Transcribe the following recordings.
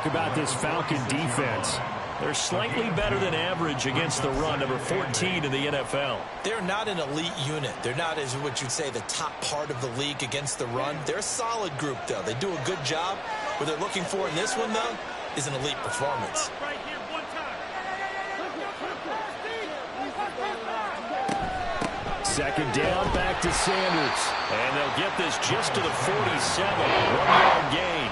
talk about this Falcon defense. They're slightly better than average against the run, number 14 in the NFL. They're not an elite unit. They're not, as what you'd say, the top part of the league against the run. They're a solid group, though. They do a good job. What they're looking for in this one, though, is an elite performance. Second down, back to Sanders. And they'll get this just to the 47. 1-yard gain.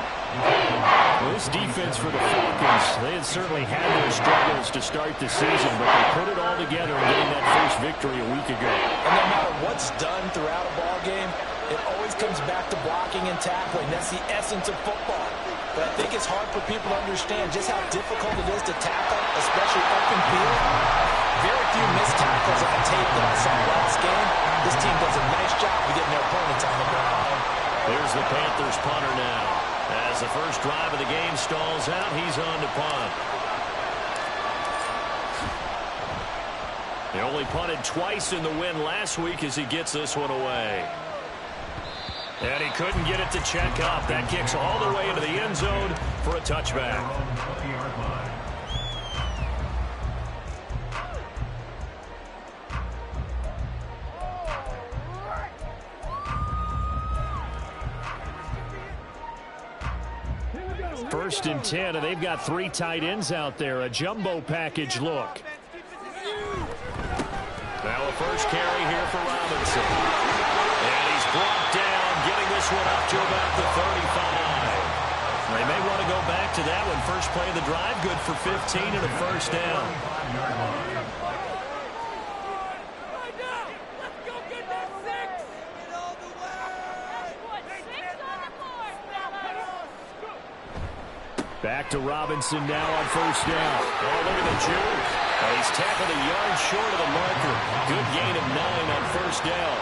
This defense for the Falcons, they had certainly had their struggles to start the season, but they put it all together in getting that first victory a week ago. And no matter what's done throughout a ball game, it always comes back to blocking and tackling. That's the essence of football. But I think it's hard for people to understand just how difficult it is to tackle, especially open field. Very few missed tackles on tape that I saw last game. This team does a nice job of getting their opponents on the ground. Here's the Panthers punter now. As the first drive of the game stalls out, he's on to punt. He only punted twice in the win last week as he gets this one away. And he couldn't get it to check up. That kicks all the way into the end zone for a touchback. First and 10, and they've got 3 tight ends out there. A jumbo package look. Now a first carry here for Robinson. And he's brought down, getting this one up to about the 35. They may want to go back to that one. First play of the drive, good for 15 and a first down. Back to Robinson now on first down. Oh, look at the juke. He's tackled a yard short of the marker. Good gain of 9 on first down.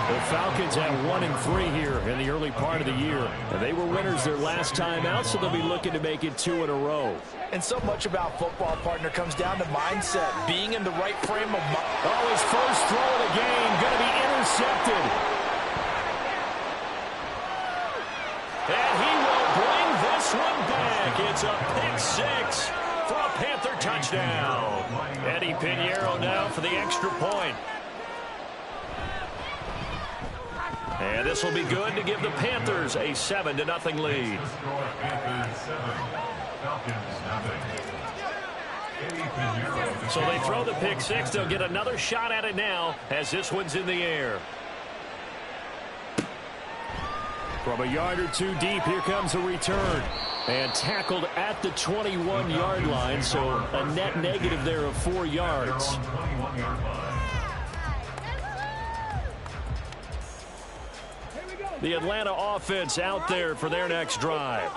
The Falcons have 1-3 here in the early part of the year. And they were winners their last time out, so they'll be looking to make it 2 in a row. And so much about football, partner, comes down to mindset. Being in the right frame of mind. Oh, his first throw of the game going to be intercepted. And he will bring this one back. It's a pick 6 for a Panther touchdown. Eddie Pinheiro now for the extra point. And this will be good to give the Panthers a 7-0 lead. So they throw the pick 6. They'll get another shot at it now as this one's in the air. From a yard or 2 deep, here comes a return. And tackled at the 21-yard line, so a net negative there of 4 yards. The Atlanta offense out there for their next drive.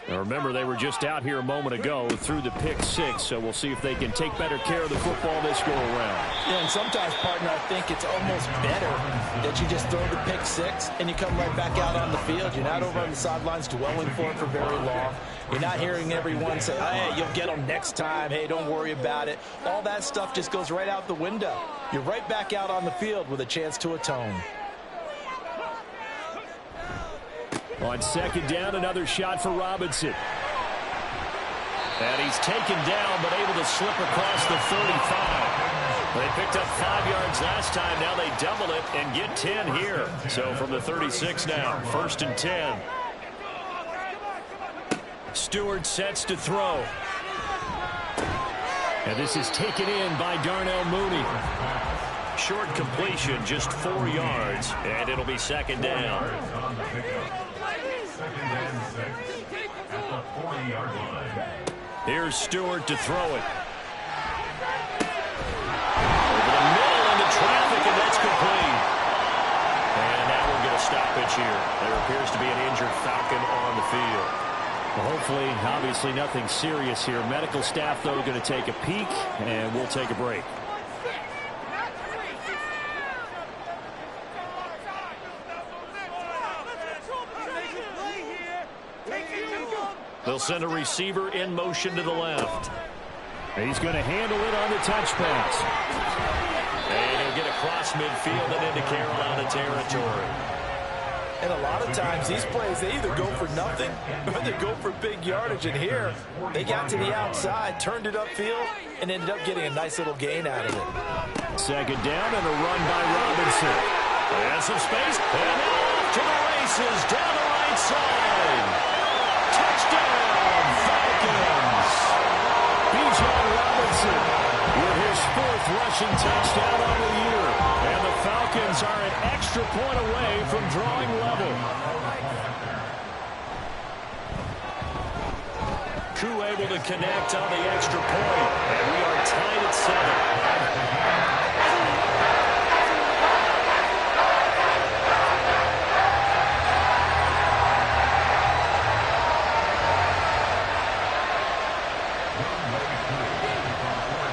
Now remember, they were just out here a moment ago through the pick 6, so we'll see if they can take better care of the football this go around. Yeah, and sometimes, partner, I think it's almost better that you just throw the pick 6 and you come right back out on the field. You're not over on the sidelines dwelling for it for very long. You're not hearing everyone say, hey, you'll get them next time. Hey, don't worry about it. All that stuff just goes right out the window. You're right back out on the field with a chance to atone. On second down, another shot for Robinson. And he's taken down, but able to slip across the 35. They picked up 5 yards last time. Now they double it and get 10 here. So from the 36 now, first and 10. Stewart sets to throw. And this is taken in by Darnell Mooney. Short completion, just 4 yards, and it'll be second down. Here's Stewart to throw it. Over the middle into traffic, and that's complete. And now we'll get a stoppage here. There appears to be an injured Falcon on the field. Well, hopefully, obviously nothing serious here. Medical staff, though, going to take a peek, and we'll take a break. They'll send a receiver in motion to the left. He's going to handle it on the touch pass. And he'll get across midfield and into Carolina territory. And a lot of times these plays, they either go for nothing or they go for big yardage. And here, they got to the outside, turned it upfield, and ended up getting a nice little gain out of it. Second down and a run by Robinson. And some space. And now off to the races down the right side. Touchdown, Falcons. Bijan Robinson with his 4th rushing touchdown on the year. And the Falcons are an extra point away from drawing level. Koo able to connect on the extra point. And we are tied at 7.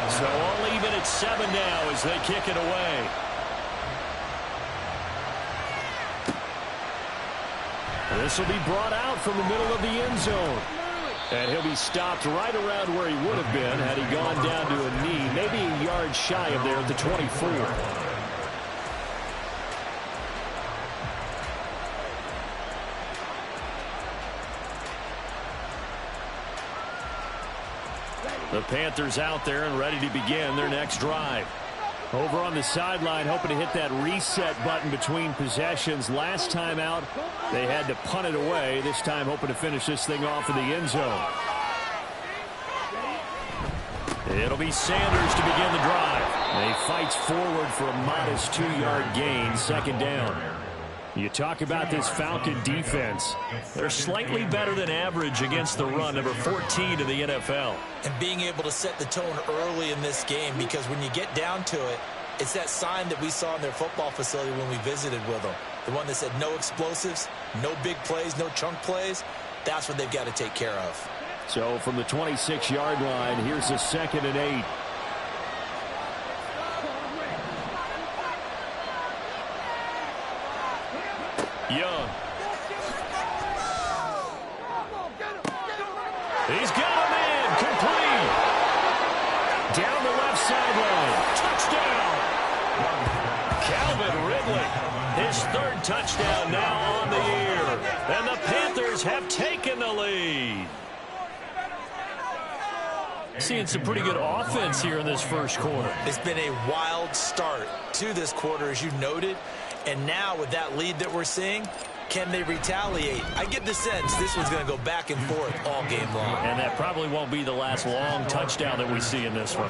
So all even at 7 now as they kick it away. This will be brought out from the middle of the end zone. And he'll be stopped right around where he would have been had he gone down to a knee, maybe a yard shy of there at the 24. The Panthers out there and ready to begin their next drive. Over on the sideline, hoping to hit that reset button between possessions. Last time out, they had to punt it away. This time, hoping to finish this thing off in the end zone. It'll be Sanders to begin the drive. And he fights forward for a modest 2-yard gain, second down. You talk about this Falcon defense. They're slightly better than average against the run, number 14 in the NFL. And being able to set the tone early in this game, because when you get down to it, it's that sign that we saw in their football facility when we visited with them. The one that said no explosives, no big plays, no chunk plays. That's what they've got to take care of. So from the 26-yard line, here's a 2nd and 8. Young. He's got him in. Complete. Down the left sideline. Touchdown. Calvin Ridley. His 3rd touchdown now on the year. And the Panthers have taken the lead. Seeing some pretty good offense here in this first quarter. It's been a wild start to this quarter, as you noted. And now with that lead that we're seeing, can they retaliate? I get the sense this one's going to go back and forth all game long. And that probably won't be the last long touchdown that we see in this one.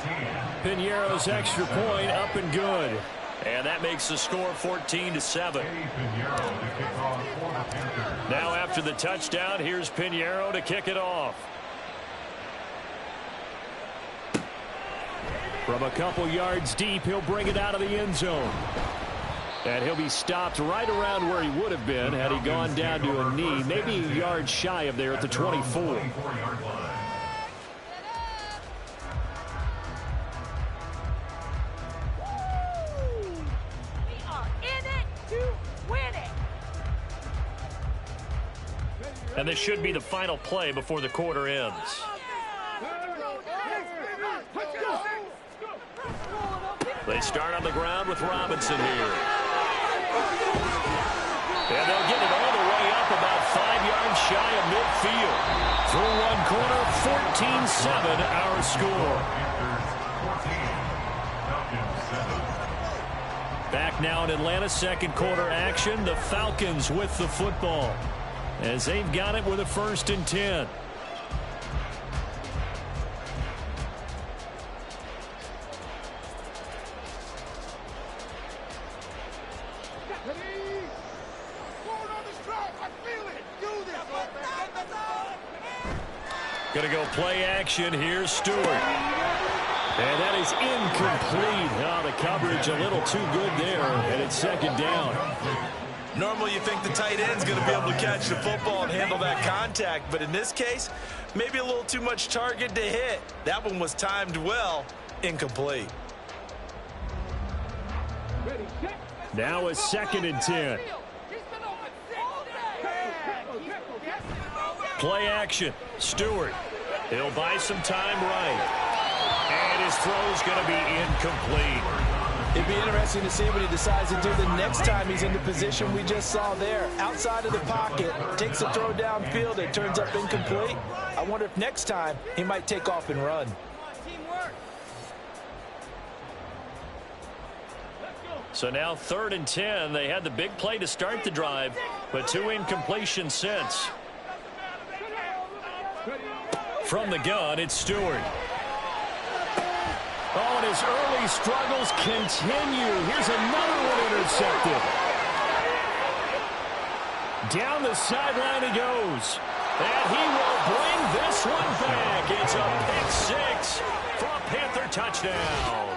Piñeiro's extra point up and good. And that makes the score 14-7. Now after the touchdown, here's Piñeiro to kick it off. From a couple yards deep, he'll bring it out of the end zone. And he'll be stopped right around where he would have been had he gone down to a knee, maybe a yard shy of there at the 24. We are in it to win it. And this should be the final play before the quarter ends. They start on the ground with Robinson here. And they'll get it all the way up about 5 yards shy of midfield. Through one corner, 14-7 our score. Back now in Atlanta, second quarter action. The Falcons with the football as they've got it with a 1st and 10. Going to go play action. Here's Stewart. And that is incomplete. Oh, the coverage a little too good there, and it's second down. Normally you think the tight end's going to be able to catch the football and handle that contact, but in this case, maybe a little too much target to hit. That one was timed well. Incomplete. Now a 2nd and 10. Play action. Stewart. He'll buy some time right. And his throw's going to be incomplete. It'd be interesting to see what he decides to do the next time he's in the position we just saw there. Outside of the pocket, takes a throw downfield, it turns up incomplete. I wonder if next time he might take off and run. So now 3rd and 10. They had the big play to start the drive, but 2 incompletions since. From the gun, it's Stewart. Oh, and his early struggles continue. Here's another one intercepted. Down the sideline he goes. And he will bring this one back. It's a pick 6 for a Panther touchdown.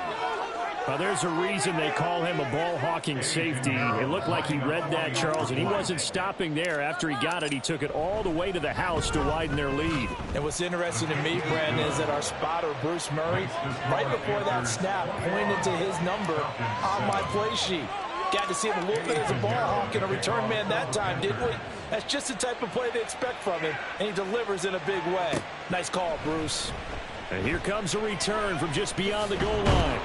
Well, there's a reason they call him a ball-hawking safety. It looked like he read that, Charles, and he wasn't stopping there. After he got it, he took it all the way to the house to widen their lead. And what's interesting to me, Brandon, is that our spotter, Bruce Murray, right before that snap, pointed to his number on my play sheet. Got to see him a little bit as a ball hawk and a return man that time, didn't we? That's just the type of play they expect from him, and he delivers in a big way. Nice call, Bruce. And here comes a return from just beyond the goal line.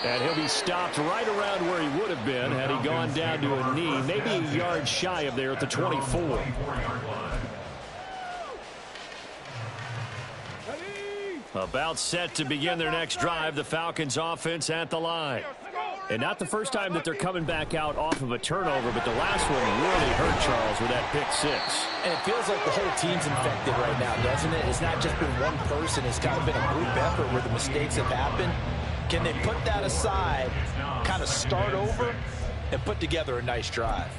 And he'll be stopped right around where he would have been had he gone down to a knee, maybe a yard shy of there at the 24. About set to begin their next drive, the Falcons offense at the line. And not the first time that they're coming back out off of a turnover, but the last one really hurt Charles with that pick 6. And it feels like the whole team's infected right now, doesn't it? It's not just been one person. It's kind of been a group effort where the mistakes have happened. Can they put that aside, kind of start over, and put together a nice drive?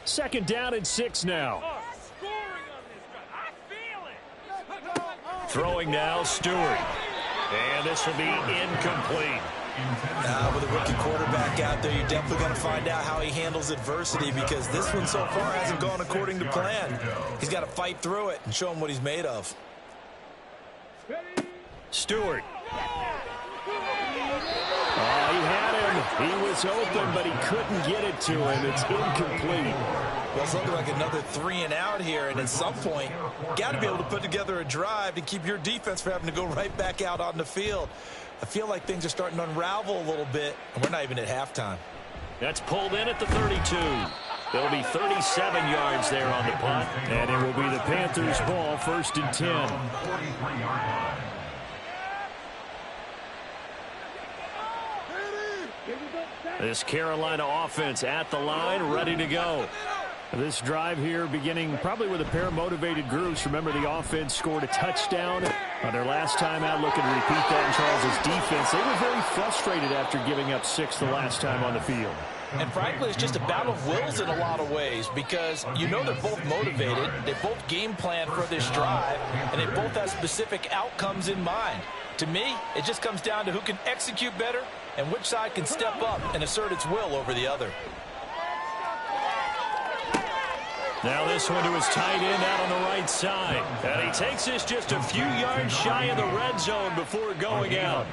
Second down and 6 now. Throwing now, Stewart. And this will be incomplete. With a rookie quarterback out there, you're definitely going to find out how he handles adversity, because this one so far hasn't gone according to plan. He's got to fight through it and show him what he's made of. Stewart. Oh, he had him. He was open, but he couldn't get it to him. It's incomplete. Well, it's looking like another 3 and out here, and at some point, got to be able to put together a drive to keep your defense from having to go right back out on the field. I feel like things are starting to unravel a little bit, and we're not even at halftime. That's pulled in at the 32. There'll be 37 yards there on the punt, and it will be the Panthers' ball, 1st and 10. This Carolina offense at the line, ready to go. This drive here beginning probably with a pair of motivated groups. Remember, the offense scored a touchdown on their last time out, looking to repeat that in Charles's defense. They were very frustrated after giving up 6 the last time on the field. And frankly, it's just a battle of wills in a lot of ways, because you know they're both motivated, they both game plan for this drive, and they both have specific outcomes in mind. To me, it just comes down to who can execute better and which side can step up and assert its will over the other. Now this one to his tight end out on the right side. And he takes this just a few yards shy of the red zone before going out.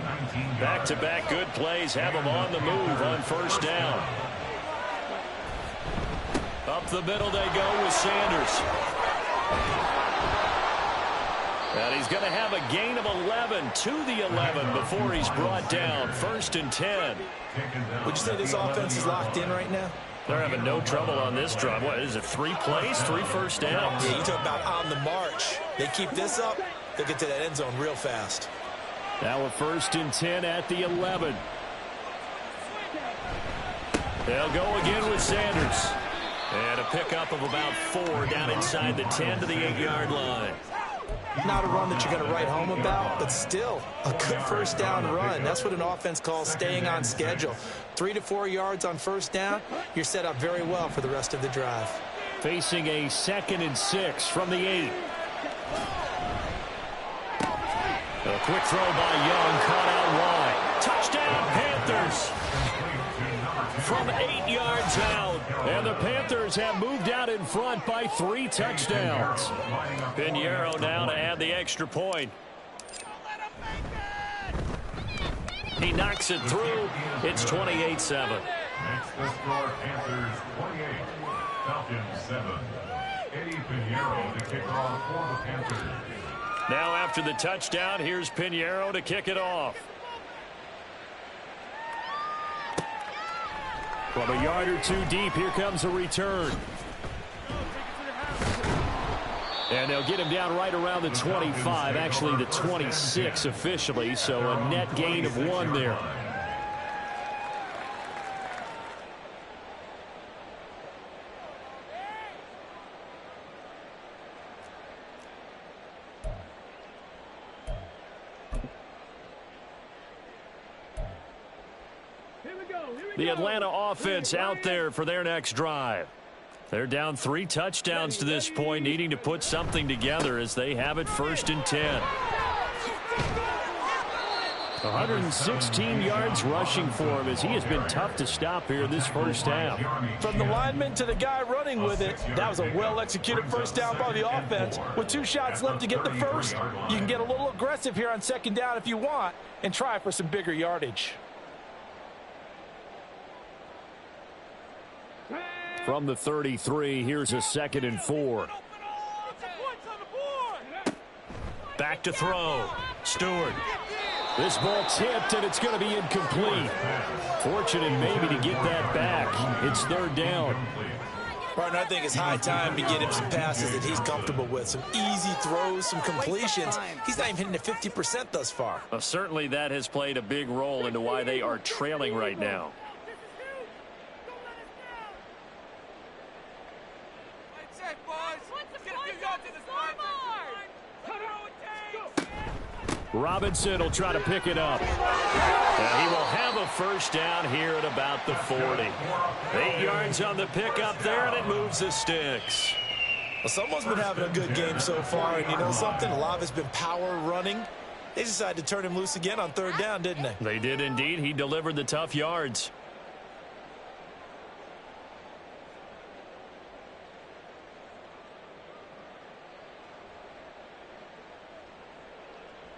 Back-to-back good plays have him on the move on 1st down. Up the middle they go with Sanders. And he's going to have a gain of 11 to the 11 before he's brought down. 1st and 10. Would you say this offense is locked in right now? They're having no trouble on this drive. What is it, 3 plays, 3 first downs? Yeah, you talk about on the march. They keep this up, they'll get to that end zone real fast. Now a 1st and 10 at the 11. They'll go again with Sanders. And a pickup of about 4 down inside the 10 to the 8-yard line. Not a run that you're going to write home about, but still a good 1st down run. That's what an offense calls staying on schedule. 3 to 4 yards on 1st down, you're set up very well for the rest of the drive. Facing a 2nd and 6 from the 8. A quick throw by Young, caught out wide. Touchdown, Panthers! From 8 yards out. And the Panthers have moved out in front by 3 touchdowns. Pinheiro now to add the extra point. He knocks it through. It's 28-7. Next, the score, Panthers 28, Falcons 7. Eddie Pinheiro to kick off for the Panthers. Now after the touchdown, here's Pinheiro to kick it off. From a yard or two deep, here comes a return. And they'll get him down right around the 25, actually the 26 officially, so a net gain of 1 there. The Atlanta offense out there for their next drive. They're down 3 touchdowns to this point, needing to put something together as they have it 1st and 10. 116 yards rushing for him as he has been tough to stop here this first half. From the lineman to the guy running with it, that was a well-executed first down by the offense. With 2 shots left to get the first, you can get a little aggressive here on 2nd down if you want and try for some bigger yardage. From the 33, here's a 2nd and 4. Back to throw. Stewart. This ball tipped, and it's going to be incomplete. Fortunate maybe to get that back. It's 3rd down. Partner, I think it's high time to get him some passes that he's comfortable with. Some easy throws, some completions. He's not even hitting at 50% thus far. Certainly that has played a big role into why they are trailing right now. Robinson will try to pick it up. And he will have a first down here at about the 40. 8 yards on the pickup there, and it moves the sticks. Well, someone's been having a good game so far, and you know something? A lot of it's been power running. They decided to turn him loose again on 3rd down, didn't they? They did indeed. He delivered the tough yards.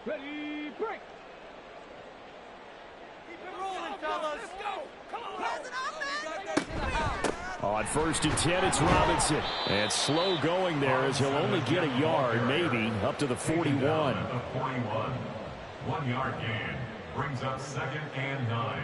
Ready, break. Keep it rolling, fellas. Let's go. Come on. On 1st and 10, it's Robinson. And slow going there as he'll only get a yard, maybe, up to the 41. 1 yard gain brings up 2nd and 9.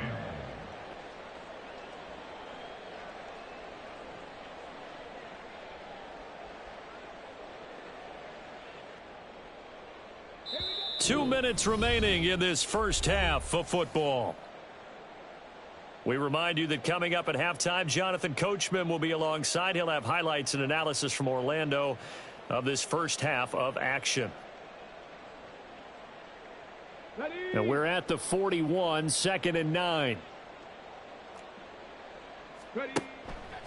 Two minutes remaining in this first half of football. We remind you that coming up at halftime, Jonathan Coachman will be alongside. He'll have highlights and analysis from Orlando of this first half of action. And we're at the 41, 2nd and 9.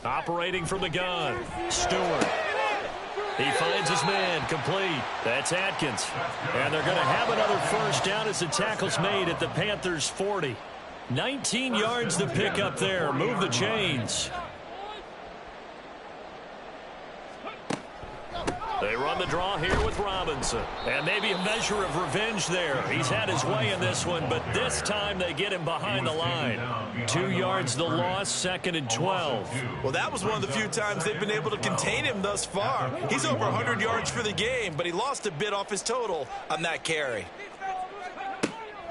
Operating from the gun, Stewart. He finds his man, complete. That's Atkins. And they're going to have another first down as the tackle's made at the Panthers' 40. 19 yards to pick up there. Move the chains. They run the draw here with Robinson. And maybe a measure of revenge there. He's had his way in this one, but this time they get him behind the line. 2 yards the loss, 2nd and 12. Well, that was one of the few times they've been able to contain him thus far. He's over 100 yards for the game, but he lost a bit off his total on that carry.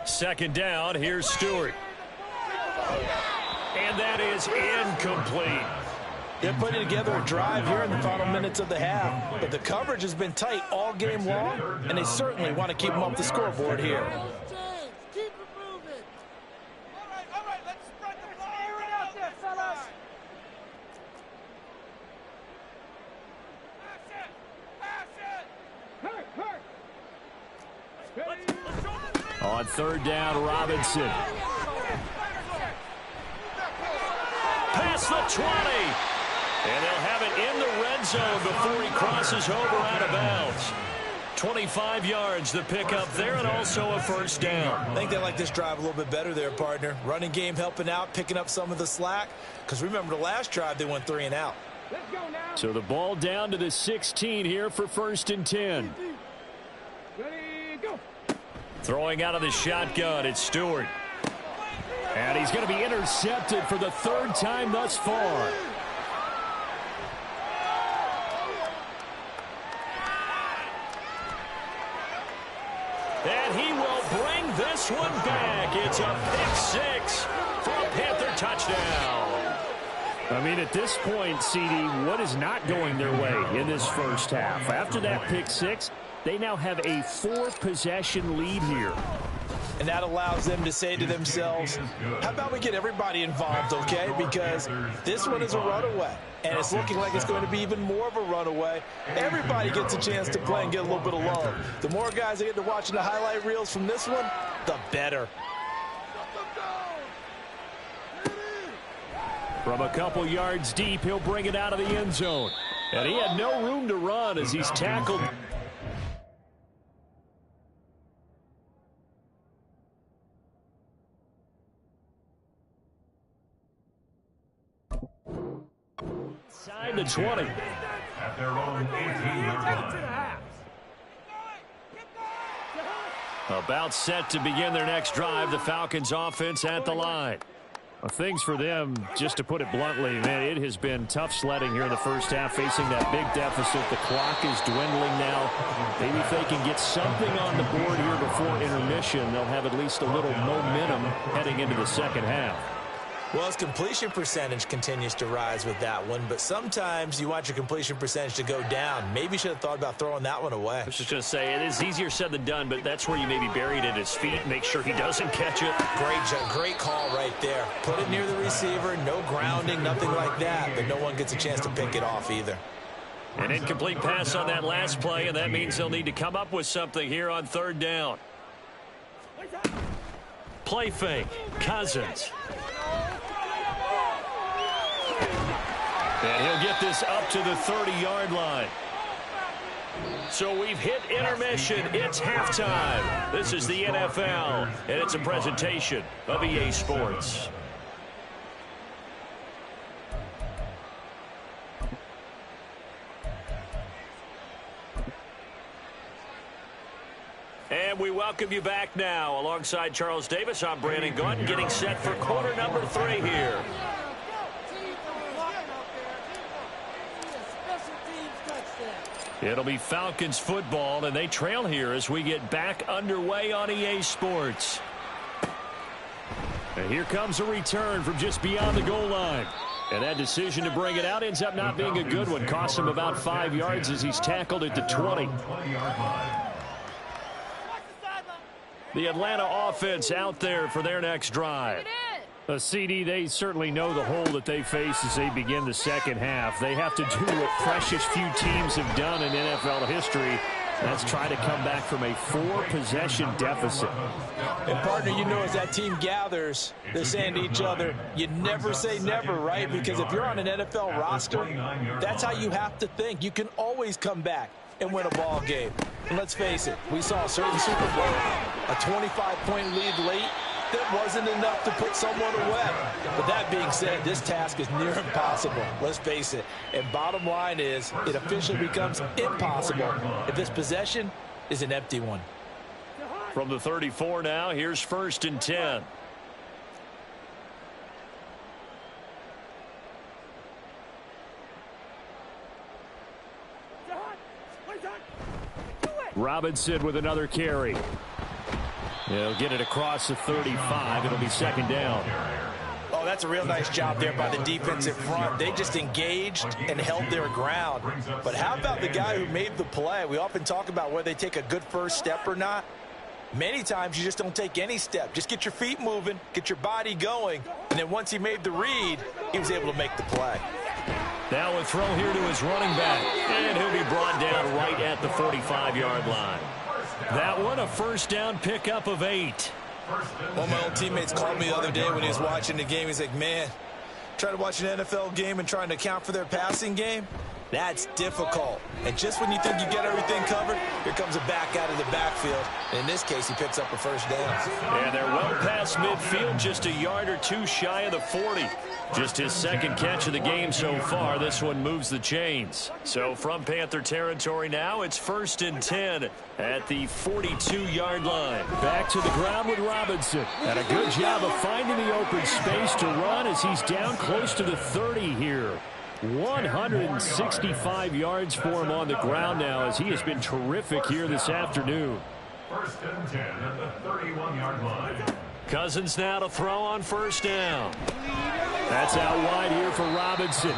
2nd down, here's Stewart. And that is incomplete. They're putting together a drive here in the final minutes of the half, but the coverage has been tight all game long, and they certainly want to keep them off the scoreboard here. Keep it moving. All right, let's spread the ball. Air it out there, fellas. Pass it. On 3rd down, Robinson. Past the 20. And they'll have it in the red zone before he crosses over out of bounds. 25 yards the pickup there, and also a first down. I think they like this drive a little bit better there, partner. Running game helping out, picking up some of the slack. Because remember, the last drive they went 3 and out. Let's go now. So the ball down to the 16 here for 1st and 10. Ready, go. Throwing out of the shotgun, it's Stewart. And he's going to be intercepted for the 3rd time thus far. And he will bring this one back. It's a pick-6 for a Panther touchdown. I mean, at this point, CD, what is not going their way in this first half? After that pick-6, they now have a 4-possession lead here. And that allows them to say to themselves, how about we get everybody involved, okay? Because this one is a runaway, and it's looking like it's going to be even more of a runaway. Everybody gets a chance to play and get a little bit of love. The more guys that get to watching the highlight reels from this one, the better. From a couple yards deep, he'll bring it out of the end zone. And he had no room to run as he's tackled. Inside the 20. At their own 18-yard line. About set to begin their next drive, the Falcons offense at the line. Well, things for them, just to put it bluntly, man, it has been tough sledding here in the first half, facing that big deficit. The clock is dwindling now. Maybe if they can get something on the board here before intermission, they'll have at least a little momentum heading into the second half. Well, his completion percentage continues to rise with that one, but sometimes you want your completion percentage to go down. Maybe you should have thought about throwing that one away. I was just going to say, it is easier said than done, but that's where you maybe bury it at his feet, make sure he doesn't catch it. Great call right there. Put it near the receiver, no grounding, nothing like that, but no one gets a chance to pick it off either. An incomplete pass on that last play, and that means they'll need to come up with something here on third down. Play fake, Cousins. And he'll get this up to the 30-yard line. So we've hit intermission. It's halftime. This is the NFL, and it's a presentation of EA Sports. And we welcome you back now. Alongside Charles Davis, I'm Brandon Gaudin, getting set for quarter number 3 here. It'll be Falcons football, and they trail here as we get back underway on EA Sports. And here comes a return from just beyond the goal line. And that decision to bring it out ends up not being a good one. Costs him about 5 yards as he's tackled at the 20. The Atlanta offense out there for their next drive. A CD, they certainly know the hole that they face as they begin the second half. They have to do what precious few teams have done in NFL history. That's try to come back from a 4-possession deficit. And, partner, you know, as that team gathers, they're saying to each other, you never say never, right? Because if you're on an NFL roster, that's how you have to think. You can always come back and win a ball game. And let's face it, we saw a certain Super Bowl, a 25-point lead late. That wasn't enough to put someone away. But that being said, this task is near impossible. Let's face it. And bottom line is, it officially becomes impossible if this possession is an empty one. From the 34 now, here's 1st and 10. Robinson with another carry. He'll get it across the 35. It'll be second down. Oh, that's a real nice job there by the defensive front. They just engaged and held their ground. But how about the guy who made the play? We often talk about whether they take a good first step or not. Many times you just don't take any step. Just get your feet moving, get your body going, and then once he made the read, he was able to make the play. Now a throw here to his running back, and he'll be brought down right at the 45-yard line. That one, a first down pickup of 8. One of my old teammates called me the other day when he was watching the game. He's like, man, trying to watch an NFL game and trying to account for their passing game, that's difficult. And just when you think you get everything covered, here comes a back out of the backfield. And in this case, he picks up a first down. And they're well past midfield, just a yard or two shy of the 40. Just his second catch of the game so far. This one moves the chains. So from Panther territory now, it's 1st and 10 at the 42-yard line. Back to the ground with Robinson. And a good job of finding the open space to run as he's down close to the 30 here. 165 yards for him on the ground now as he has been terrific here this afternoon. First and 10 at the 31-yard line. Cousins now to throw on first down. That's out wide here for Robinson.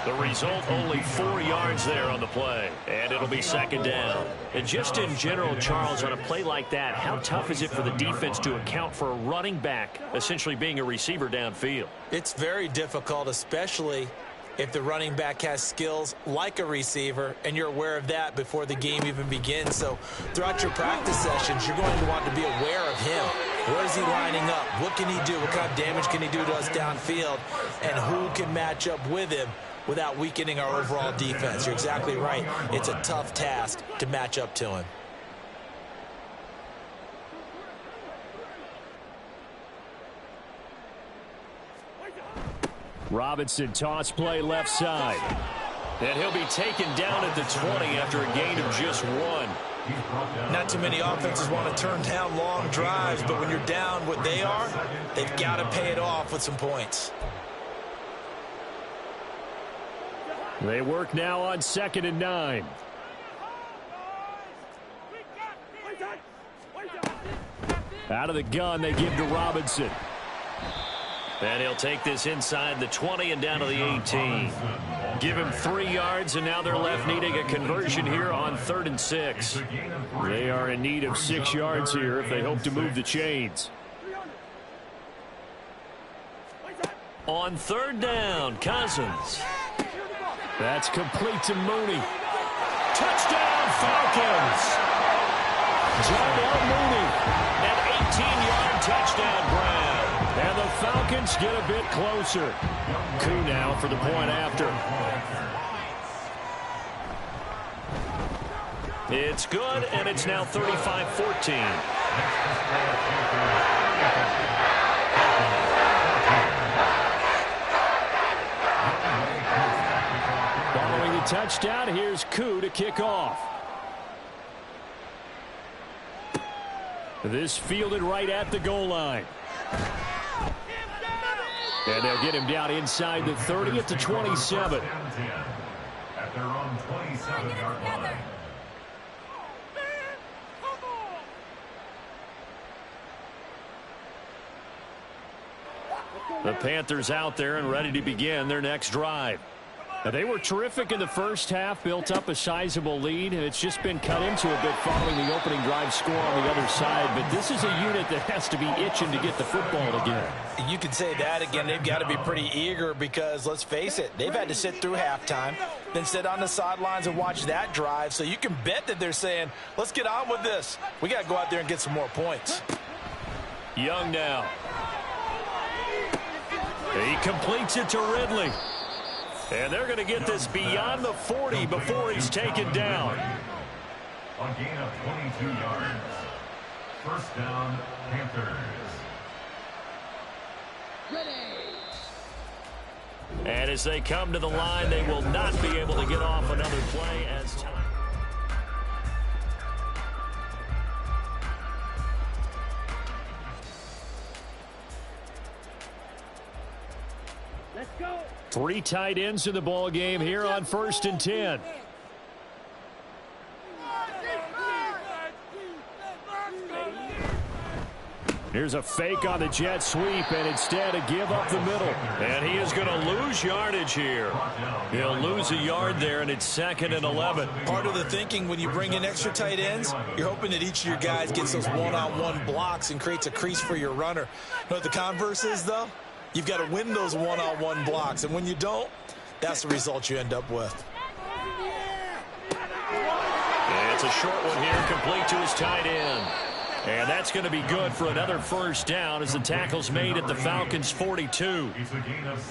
The result, only 4 yards there on the play, and it'll be second down. And just in general, Charles, on a play like that, how tough is it for the defense to account for a running back essentially being a receiver downfield? It's very difficult, especially if the running back has skills like a receiver, and you're aware of that before the game even begins. So throughout your practice sessions, you're going to want to be aware of him. Where is he lining up? What can he do? What kind of damage can he do to us downfield? And who can match up with him without weakening our overall defense? You're exactly right. It's a tough task to match up to him. Robinson toss play left side. And he'll be taken down at the 20 after a gain of just 1. Not too many offenses want to turn down long drives, but when you're down what they are, they've got to pay it off with some points. They work now on 2nd and 9. Out of the gun, they give to Robinson. And he'll take this inside the 20 and down to the 18. Give him 3 yards, and now they're left needing a conversion here on 3rd and 6. They are in need of 6 yards here if they hope to move the chains. On 3rd down, Cousins. That's complete to Mooney. Touchdown, Falcons! Darnell Mooney, an 18-yard touchdown grab. And the Falcons get a bit closer. Koo now for the point after. It's good, and it's now 35-14. Following the touchdown, here's Koo to kick off. This fielded right at the goal line. And they'll get him down inside the 30 at the 27. At their own 27-yard line. The Panthers out there and ready to begin their next drive. Now, they were terrific in the first half, built up a sizable lead, and it's just been cut into a bit following the opening drive score on the other side. But this is a unit that has to be itching to get the football again. You can say that again. They've got to be pretty eager because, let's face it, they've had to sit through halftime, then sit on the sidelines and watch that drive. So you can bet that they're saying, let's get on with this. We got to go out there and get some more points. Young now. He completes it to Ridley. And they're going to get this beyond the 40 before he's taken down. A gain of 22 yards. First down, Panthers. And as they come to the line, they will not be able to get off another play as time. Let's go. 3 tight ends in the ball game here on 1st and 10. Here's a fake on the jet sweep, and instead a give up the middle. And he is going to lose yardage here. He'll lose a yard there, and it's 2nd and 11. Part of the thinking when you bring in extra tight ends, you're hoping that each of your guys gets those one-on-one blocks and creates a crease for your runner. You know what the converse is, though? You've got to win those one-on-one blocks, and when you don't, that's the result you end up with. And it's a short one here, complete to his tight end. And that's going to be good for another first down as the tackle's made at the Falcons' 42.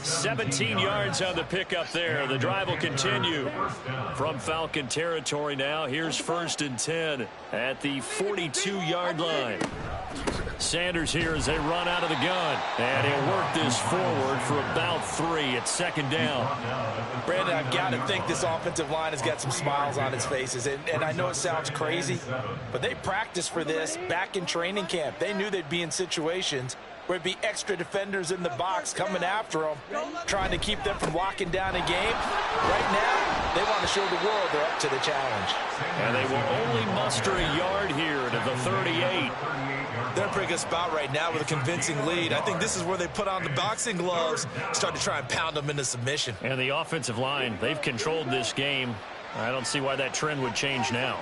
17 yards on the pickup there. The drive will continue from Falcon territory now. Here's 1st and 10 at the 42-yard line. Sanders here as they run out of the gun. And he'll work this forward for about 3 at 2nd down. Brandon, I've got to think this offensive line has got some smiles on its faces. And I know it sounds crazy, but they practiced for this back in training camp. They knew they'd be in situations where it'd be extra defenders in the box coming after them, trying to keep them from locking down a game. Right now, They want to show the world they're up to the challenge. And they will only muster a yard here to the 38. They're in a pretty good spot right now with a convincing lead. I think this is where they put on the boxing gloves, start to try and pound them into submission. And the offensive line, they've controlled this game. I don't see why that trend would change now.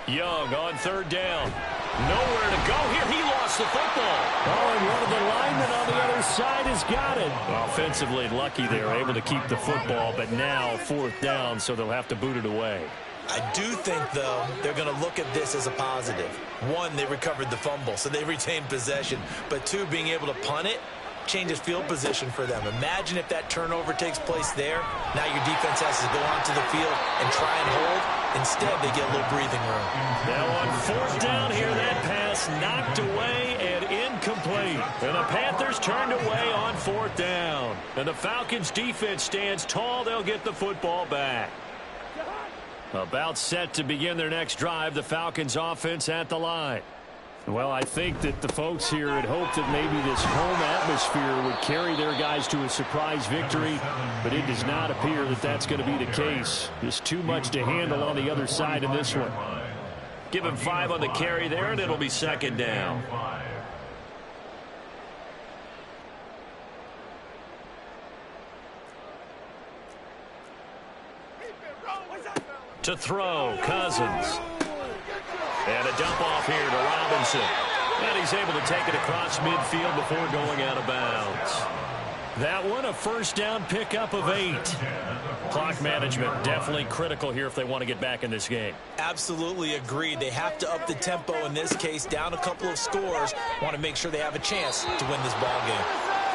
Young on third down. Nowhere to go here. He lost the football. Oh, and one of the linemen on the other side has got it. Offensively lucky they were able to keep the football, but now fourth down, so they'll have to boot it away. I do think, though, they're going to look at this as a positive. One, they recovered the fumble, so they retained possession. But two, being able to punt it changes field position for them. Imagine if that turnover takes place there. Now your defense has to go onto the field and try and hold. Instead, they get a little breathing room. Now on fourth down here, that pass knocked away and incomplete. And the Panthers turned away on fourth down. And the Falcons' defense stands tall. They'll get the football back. About set to begin their next drive, the Falcons offense at the line. Well, I think that the folks here had hoped that maybe this home atmosphere would carry their guys to a surprise victory, but it does not appear that that's going to be the case. Just too much to handle on the other side in this one. Give him 5 on the carry there, and it'll be second down. To throw, Cousins. And a dump off here to Robinson. And he's able to take it across midfield before going out of bounds. That one, a first down pickup of 8. Clock management definitely critical here if they want to get back in this game. Absolutely agreed. They have to up the tempo in this case, down a couple of scores. Want to make sure they have a chance to win this ball game.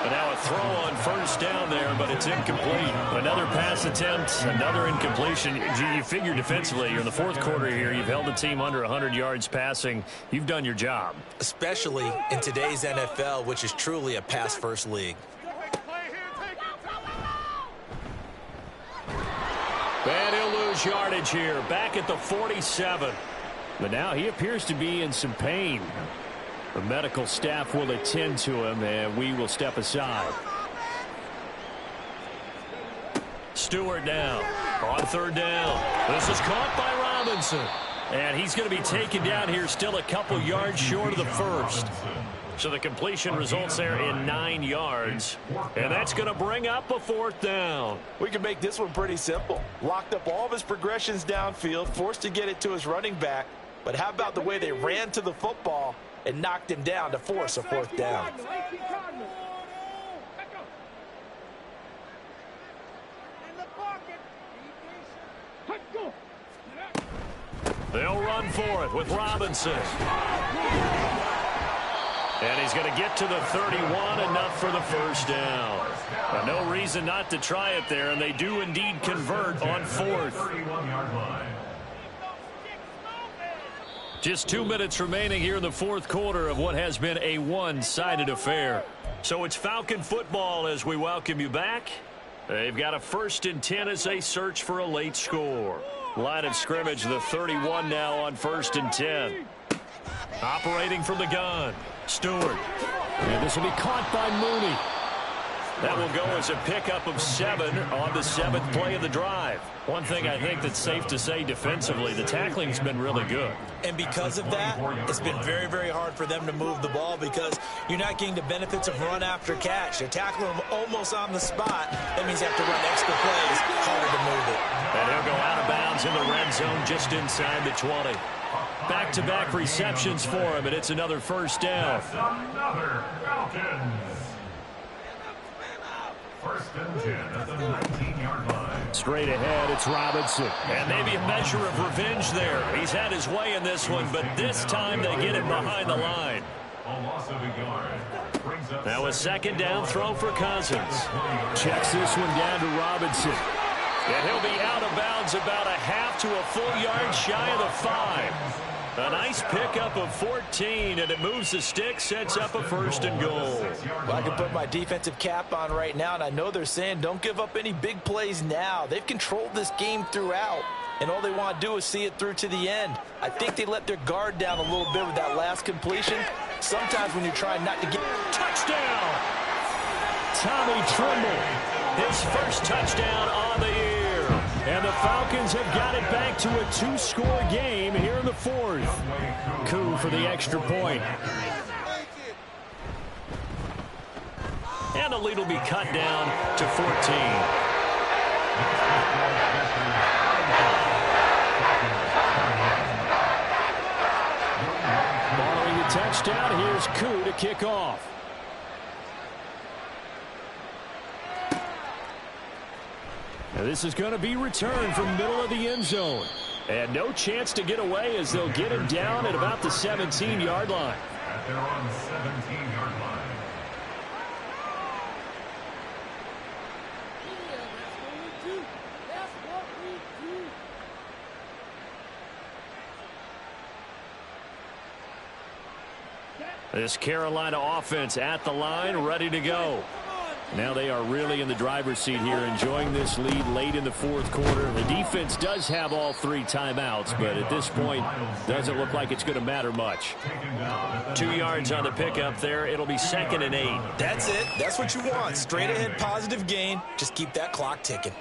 And now a throw on first down there, but it's incomplete. Another pass attempt, another incompletion. You figure defensively, you're in the fourth quarter here. You've held the team under 100 yards passing. You've done your job. Especially in today's NFL, which is truly a pass-first league. And he'll lose yardage here, back at the 47. But now he appears to be in some pain. The medical staff will attend to him, and we will step aside. Stewart now on third down. This is caught by Robinson. And he's going to be taken down here, still a couple yards short of the first. So the completion results there in 9 yards. And that's going to bring up a fourth down. We can make this one pretty simple. Locked up all of his progressions downfield, forced to get it to his running back. But how about the way they ran to the football and knocked him down to force a fourth down? They'll run for it with Robinson. And he's going to get to the 31, enough for the first down. But no reason not to try it there, and they do indeed convert on fourth. Just 2 minutes remaining here in the fourth quarter of what has been a one-sided affair. So it's Falcon football as we welcome you back. They've got a 1st and 10 as they search for a late score. Line of scrimmage, the 31 now on 1st and 10. Operating from the gun, Stewart. And this will be caught by Mooney. That will go as a pickup of 7 on the 7th play of the drive. One thing I think that's safe to say defensively, the tackling's been really good. And because of that, it's been very, very hard for them to move the ball because you're not getting the benefits of run after catch. You're tackling them almost on the spot. That means you have to run extra plays, harder to move it. And he'll go out of bounds in the red zone just inside the 20. Back-to-back receptions for him, and it's another first down. Another Falcons. 1st and 10 at the 19-yard line. Straight ahead, it's Robinson. And maybe a measure of revenge there. He's had his way in this one, but this time they get him behind the line. A loss of a yard. Now a 2nd down throw for Cousins. Checks this one down to Robinson. And he'll be out of bounds about a half to a full yard shy of the 5. A nice pickup of 14, and it moves the stick, sets up a 1st and goal. Well, I can put my defensive cap on right now, and I know they're saying don't give up any big plays now. They've controlled this game throughout, and all they want to do is see it through to the end. I think they let their guard down a little bit with that last completion. Sometimes when you're trying not to get... Touchdown! Tommy Tremble, his first touchdown on the year. And the Falcons have got it back to a 2-score game here in the fourth. Koo for the extra point. And the lead will be cut down to 14. Touchdown. Here's Koo to kick off. Now this is going to be returned from middle of the end zone. And no chance to get away as they'll get him down at about the 17-yard line. At their own 17-yard line. This Carolina offense at the line, ready to go. Now they are really in the driver's seat here, enjoying this lead late in the fourth quarter. The defense does have all 3 timeouts, but at this point, doesn't look like it's going to matter much. 2 yards on the pickup there. It'll be 2nd and 8. That's it. That's what you want. Straight ahead, positive gain. Just keep that clock ticking.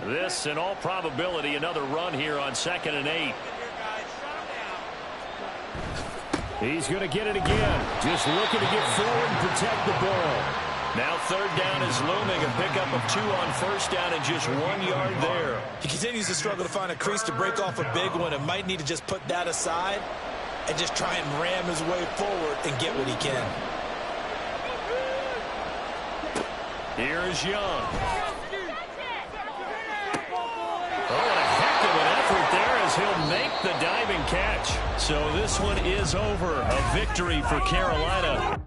This, in all probability, another run here on 2nd and 8. He's going to get it again. Just looking to get forward and protect the ball. Now 3rd down is looming. A pickup of 2 on 1st down and just 1 yard there. He continues to struggle to find a crease to break off a big one and might need to just put that aside and just try and ram his way forward and get what he can. Here's Young. Oh, what a heck of an effort there as he'll make the diving catch. So this one is over. A victory for Carolina.